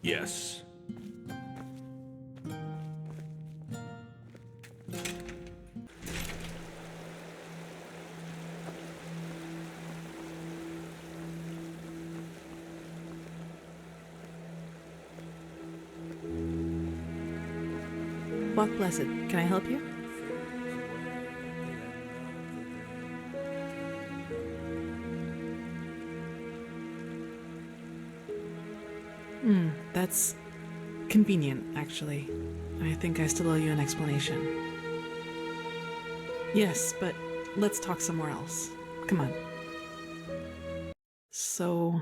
Yes. Walk Blessed, can I help you? That's convenient, actually. I think I still owe you an explanation. Yes, but let's talk somewhere else. Come on. So,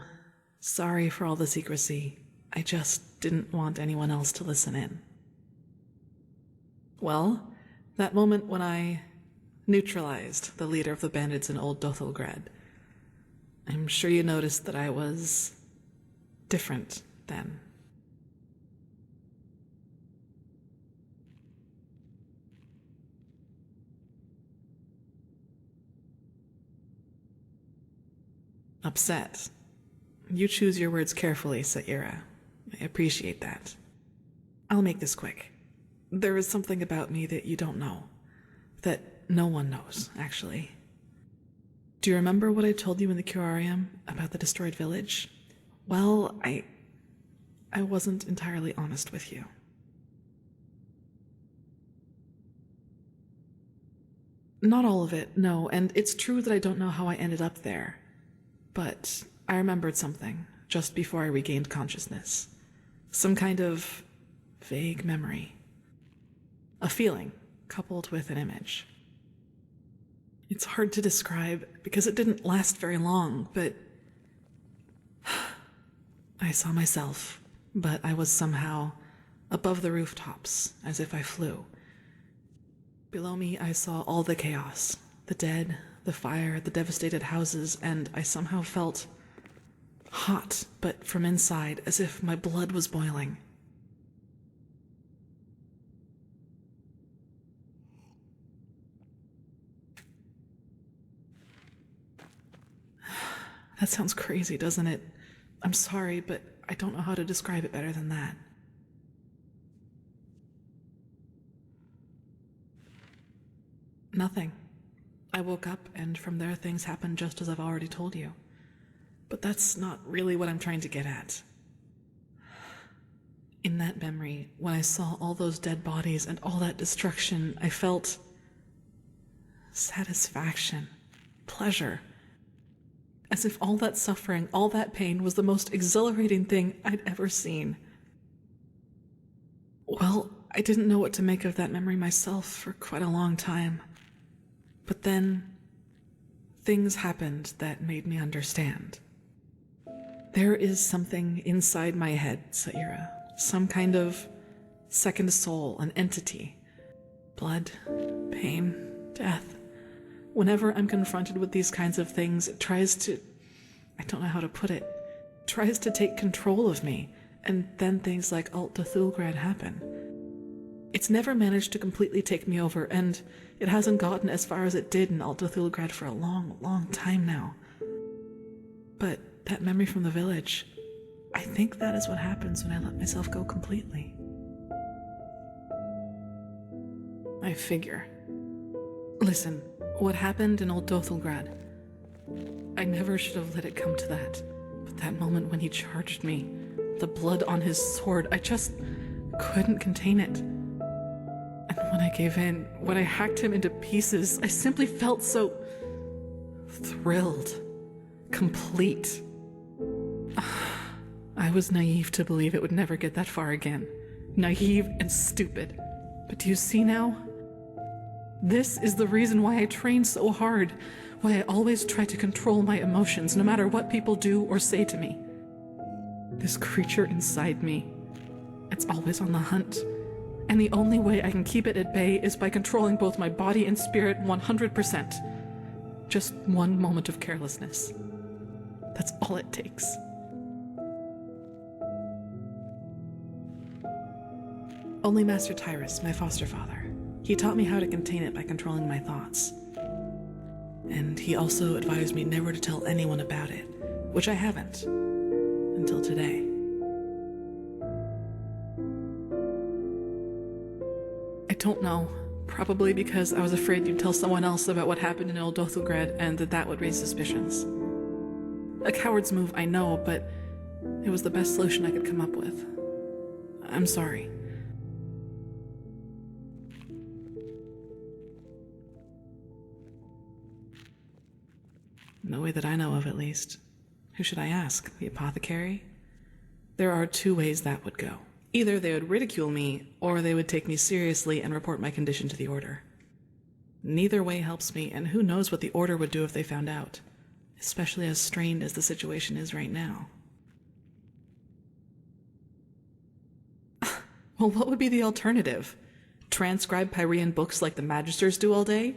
sorry for all the secrecy. I just didn't want anyone else to listen in. Well, that moment when I neutralized the leader of the bandits in Old Dothelgrad, I'm sure you noticed that I was different then. Upset. You choose your words carefully, Saira. I appreciate that. I'll make this quick. There is something about me that you don't know. That no one knows, actually. Do you remember what I told you in the curarium about the destroyed village? Well, I wasn't entirely honest with you. Not all of it, no, and it's true that I don't know how I ended up there. But I remembered something just before I regained consciousness. Some kind of vague memory. A feeling coupled with an image. It's hard to describe because it didn't last very long, but I saw myself, but I was somehow above the rooftops, as if I flew. Below me, I saw all the chaos, the dead, the fire, the devastated houses, and I somehow felt hot, but from inside, as if my blood was boiling. That sounds crazy, doesn't it? I'm sorry, but I don't know how to describe it better than that. Nothing. I woke up, and from there things happened just as I've already told you. But that's not really what I'm trying to get at. In that memory, when I saw all those dead bodies and all that destruction, I felt satisfaction, pleasure. As if all that suffering, all that pain was the most exhilarating thing I'd ever seen. Well, I didn't know what to make of that memory myself for quite a long time. But then, things happened that made me understand. There is something inside my head, Saira. Some kind of second soul, an entity. Blood, pain, death. Whenever I'm confronted with these kinds of things, it tries to, I don't know how to put it, tries to take control of me, and then things like Alt Dothelgrad happen. It's never managed to completely take me over, and it hasn't gotten as far as it did in Alt Dothelgrad for a long, long time now. But that memory from the village, I think that is what happens when I let myself go completely. I figure. Listen, what happened in Old Dothelgrad, I never should have let it come to that. But that moment when he charged me, the blood on his sword, I just couldn't contain it. And when I gave in, when I hacked him into pieces, I simply felt so thrilled, complete. I was naive to believe it would never get that far again. Naive and stupid. But do you see now? This is the reason why I train so hard, why I always try to control my emotions, no matter what people do or say to me. This creature inside me, it's always on the hunt. And the only way I can keep it at bay is by controlling both my body and spirit 100%. Just one moment of carelessness. That's all it takes. Only Master Tyrus, my foster father. He taught me how to contain it by controlling my thoughts. And he also advised me never to tell anyone about it, which I haven't, until today. don't know. Probably because I was afraid you'd tell someone else about what happened in Old Dothulgrad and that would raise suspicions. A coward's move, I know, but it was the best solution I could come up with. I'm sorry. No way that I know of, at least. Who should I ask? The apothecary? There are two ways that would go. Either they would ridicule me, or they would take me seriously and report my condition to the Order. Neither way helps me, and who knows what the Order would do if they found out, especially as strained as the situation is right now. Well, what would be the alternative? Transcribe Pyrean books like the Magisters do all day?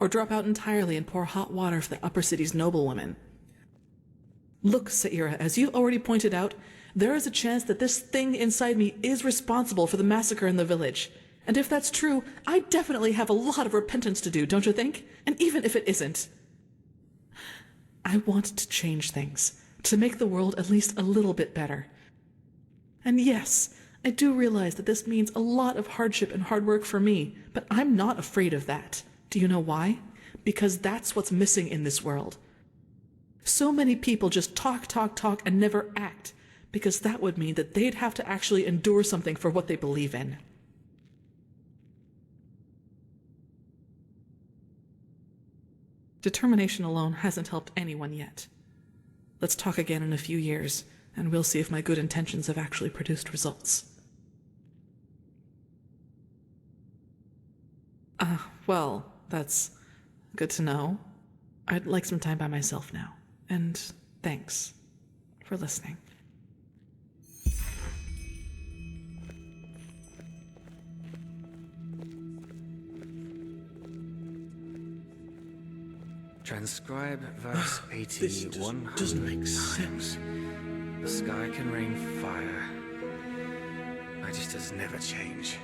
Or drop out entirely and pour hot water for the upper city's noblewomen? Look, Saira, as you already pointed out, there is a chance that this thing inside me is responsible for the massacre in the village. And if that's true, I definitely have a lot of repentance to do, don't you think? And even if it isn't, I want to change things, to make the world at least a little bit better. And yes, I do realize that this means a lot of hardship and hard work for me, but I'm not afraid of that. Do you know why? Because that's what's missing in this world. So many people just talk, and never act, because that would mean that they'd have to actually endure something for what they believe in. Determination alone hasn't helped anyone yet. Let's talk again in a few years, and we'll see if my good intentions have actually produced results. Well, that's good to know. I'd like some time by myself now, and thanks for listening. Transcribe verse 81 doesn't make sense. The sky can rain fire. Magisters never change.